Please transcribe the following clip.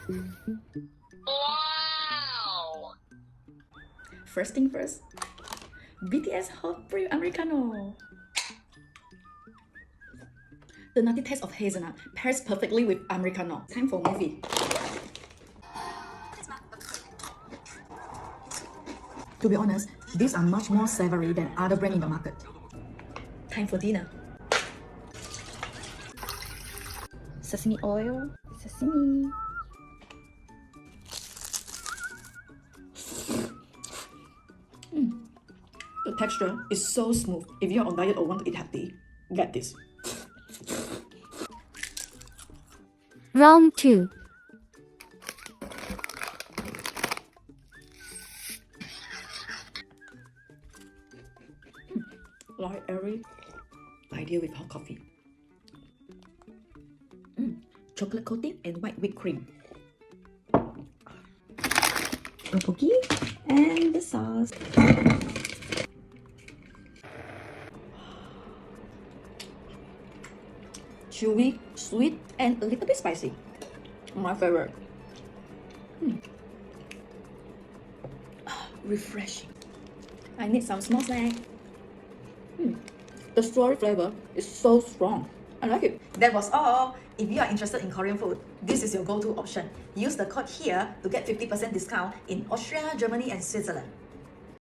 Wow! First thing first, BTS hot brew Americano. The nutty taste of hazelnut pairs perfectly with Americano. Time for movie. To be honest, these are much more savory than other brands in the market. Time for dinner. Sesame oil, sesame. The texture is so smooth. If you're on diet or want to eat healthy, get this. Round 2. Like every idea with hot coffee. Chocolate coating and white whipped cream. Tteokbokki and the sauce. Chewy, sweet, and a little bit spicy. My favorite. Refreshing. I need some small snack. The strawberry flavor is so strong. I like it. That was all. If you are interested in Korean food, this is your go-to option. Use the code here to get 50% discount in Austria, Germany, and Switzerland.